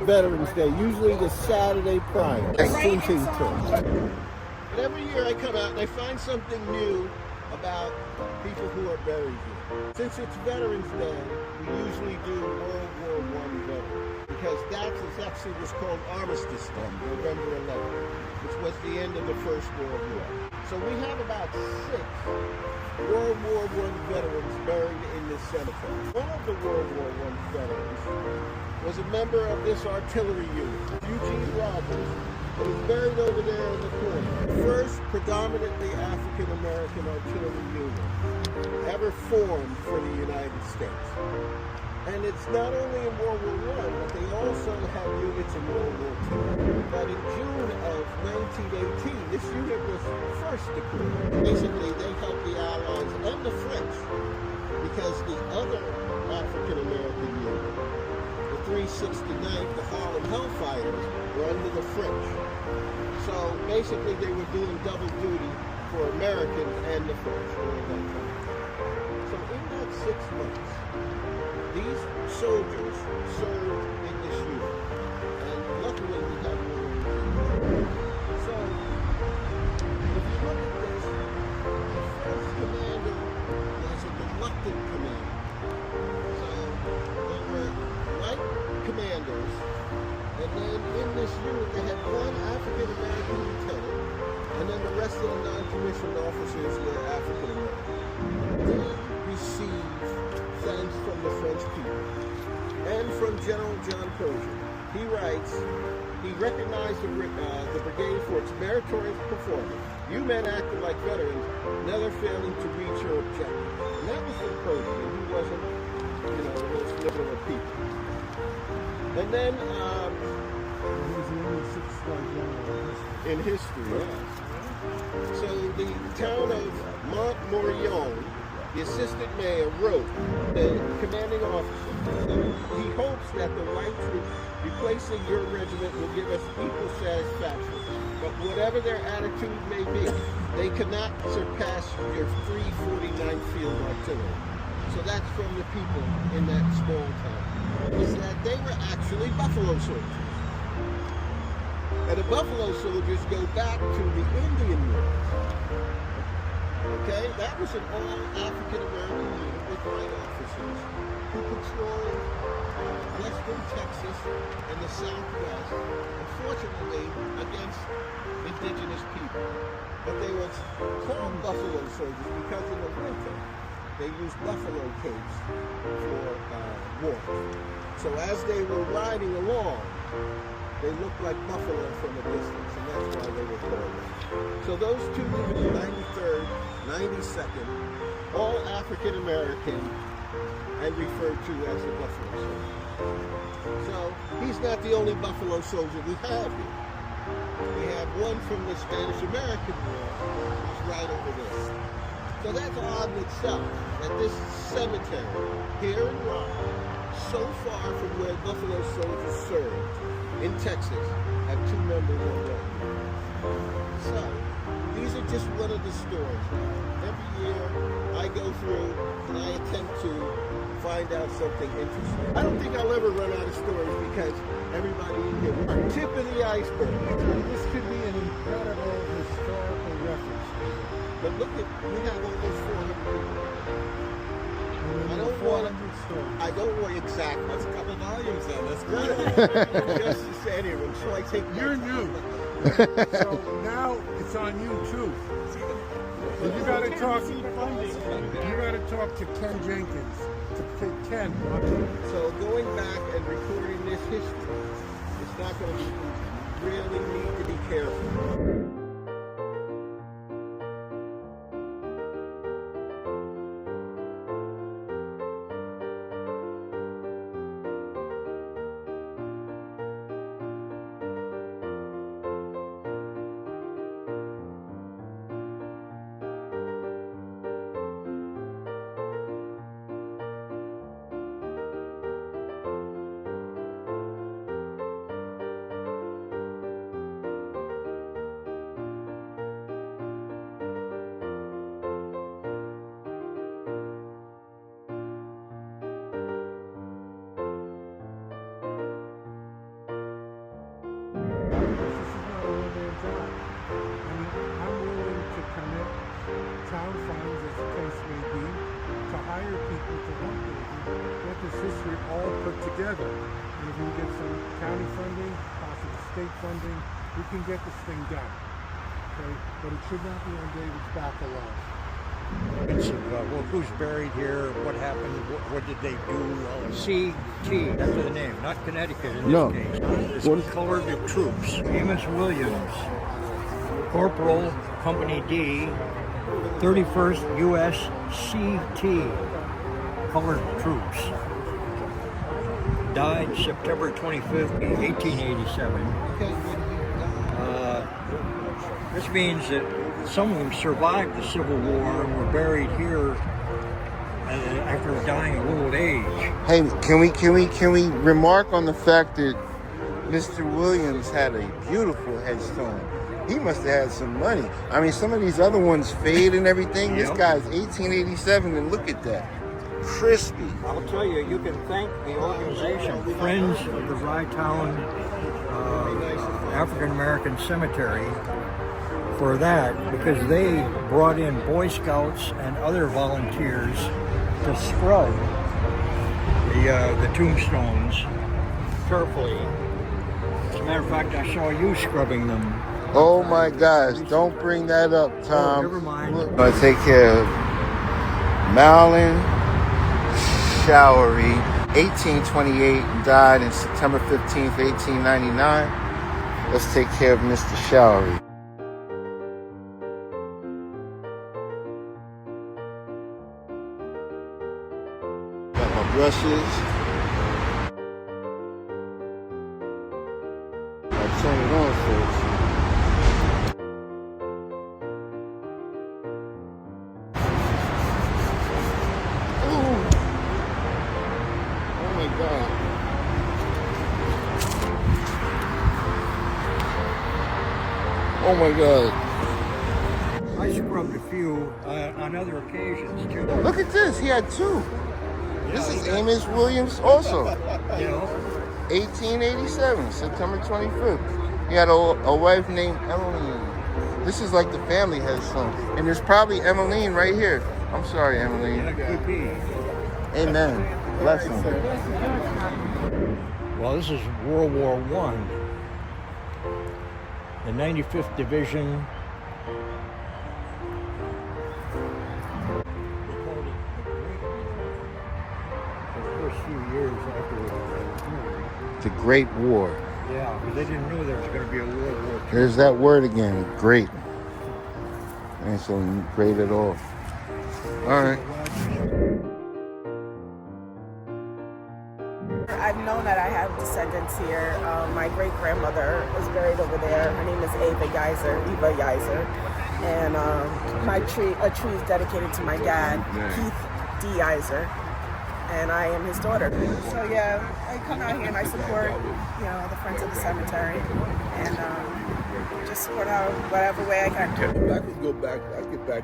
Veterans Day, usually the Saturday prior. And every year I come out and I find something new about people who are buried here. Since it's Veterans Day, we usually do World War I veterans, because that actually was called Armistice Day, November 11th, which was the end of the First World War. So we have about 6 World War I veterans buried in this cemetery. One of the World War I veterans was a member of this artillery unit, Eugene Rogers. It was buried over there in the corner. The first predominantly African-American artillery unit ever formed for the United States. And it's not only in World War I, but they also had units in World War II. But in June of 1918, this unit was first deployed. Basically, they helped the Allies and the French, because the other African-American unit, the 369th, the Harlem Hellfighters, were under the French. So basically they were doing double duty for Americans and the French during that time. So in that 6 months, these soldiers served in this unit. And luckily we have one of them. So if you look at this, the first commander was a reluctant commander. So they were white commanders, and then in this unit they had one African-American lieutenant, and then the rest of the non-commissioned officers were African-American. They received thanks from the French people and from General John Pershing. He writes, he recognized the brigade for its meritorious performance. You men acted like veterans, never failing to reach your objective. And that was from Pershing, and he wasn't, the most liberal of people. And then, he was the only 6-star general in history, yes. So the town of Montmorillon, the assistant mayor, wrote the commanding officer, he hopes that the white troops replacing your regiment will give us equal satisfaction. But whatever their attitude may be, they cannot surpass your 349th Field Artillery. So that's from the people in that small town. Is that they were actually Buffalo soldiers. And the Buffalo soldiers go back to the Indian Wars. Okay, that was an all-African-American unit with white officers who patrolled western Texas and the Southwest, unfortunately, against indigenous people. But they were called Buffalo soldiers because in the winter, they used buffalo capes for warmth. So as they were riding along, they looked like buffalo from a distance, and that's why they were called that. So those two units, 93rd, 92nd, all African-American and referred to as the Buffalo Soldier. So he's not the only Buffalo soldier we have here. We have one from the Spanish-American War, who's right over there. So that's odd in itself, that this cemetery here in Raleigh, so far from where Buffalo soldiers served in Texas, have 2 members already. So these are just one of the stories. Every year I go through and I attempt to find out something interesting. I don't think I'll ever run out of stories because everybody in here, we're tip of the iceberg. This could be an incredible historical reference. But look at, we have almost 400 people. I don't want exactly. That's a couple volumes then. That's good. Just to say anyone, so I take You're new. So now it's on you too. And you gotta talk. You gotta talk to Ken Jenkins. To Ken. So going back and recording this history, it's not going to be easy. You really need to be careful. town funds, as the case may be, to hire people to help get this history all put together. And if we get some county funding, possibly state funding, we can get this thing done. Okay? But it should not be on David's back alone. Well, who's buried here? What happened? What did they do? CT, that's the name, not Connecticut in this case. It's colored troops. Amos Williams, Corporal, Company D, 31st U.S. CT, colored troops. Died September 25th, 1887. This means that some of them survived the Civil War and were buried here after dying of old age. Hey, can we remark on the fact that Mr. Williams had a beautiful headstone? He must have had some money. I mean, some of these other ones fade and everything. This guy's 1887, and look at that. Crispy. I'll tell you, you can thank the organization Friends of the Rytown African American Cemetery for that, because they brought in Boy Scouts and other volunteers to scrub the tombstones carefully. As a matter of fact, I saw you scrubbing them. Oh my gosh, don't bring that up, Tom. Oh, never mind. I'm going to take care of Marilyn Showery, 1828, and died in September 15th, 1899. Let's take care of Mr. Showery. Got my brushes. I'll turn it on first. Oh my God. I scrubbed a few on other occasions too. Look at this. He had two. This is Amos Williams also. You know? 1887, September 25th. He had a wife named Emmeline. This is like the family headstone. And there's probably Emmeline right here. I'm sorry, Emmeline. Yeah, could be. Amen. Bless him. Well, this is World War I. The 95th Division. The first few years after The Great War. yeah, because they didn't know there was going to be a World War II. There's that word again. Great. Ain't so great at all. All right. I've known that I have descendants here. My great-grandmother is buried over there. Her name is Eva Yiser. And a tree is dedicated to my dad, Keith D. Yiser. And I am his daughter. So yeah, I come out here and I support, the Friends of the Cemetery. And just support out whatever way I can. I get back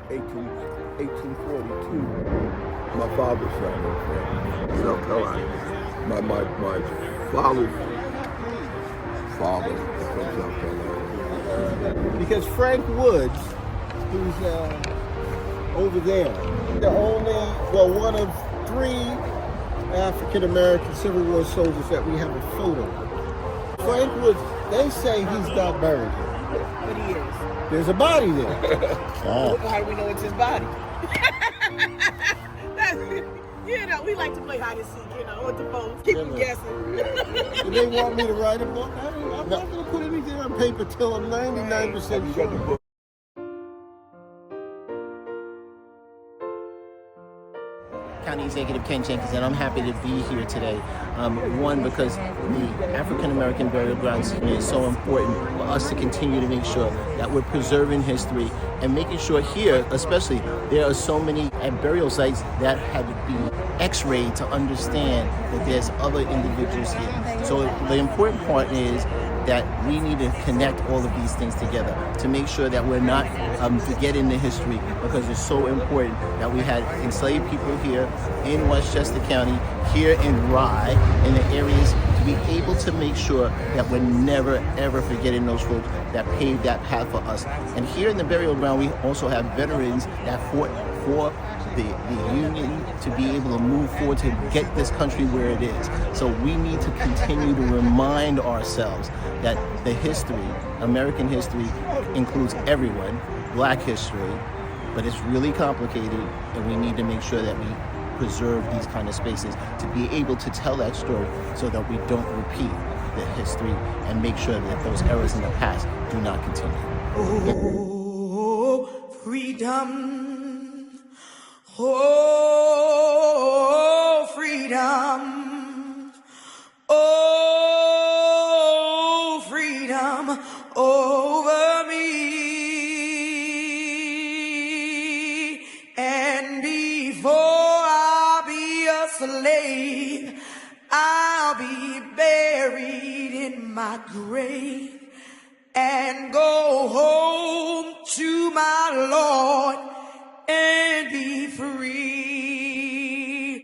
1842. My father's from South Carolina. My father's father was from South Carolina. Because Frank Woods, who's over there, one of 3 African-American Civil War soldiers that we have a photo of. Frank Woods, they say he's not buried here. But he is. There's a body there. How do we know it's his body? We like to play hide and seek, with the folks. Keep them guessing. Do they want me to write a book? I'm not going to put anything on paper till I'm 99% sure. County Executive Ken Jenkins, and I'm happy to be here today. One, because the African American burial grounds is so important for us to continue to make sure that we're preserving history and making sure here, especially, there are so many burial sites that had to be x-rayed to understand that there's other individuals here. So the important part is that we need to connect all of these things together to make sure that we're not forgetting the history, because it's so important that we had enslaved people here in Westchester County, here in Rye, in the areas to be able to make sure that we're never ever forgetting those folks that paved that path for us. And here in the burial ground, we also have veterans that fought for the Union to be able to move forward to get this country where it is. So we need to continue to remind ourselves that the history, American history, includes everyone, Black history, but it's really complicated, and we need to make sure that we preserve these kind of spaces to be able to tell that story so that we don't repeat the history and make sure that those errors in the past do not continue. Oh, freedom. Oh, freedom. Oh, freedom over me. And before I'll be a slave, I'll be buried in my grave and go home to my Lord and be free.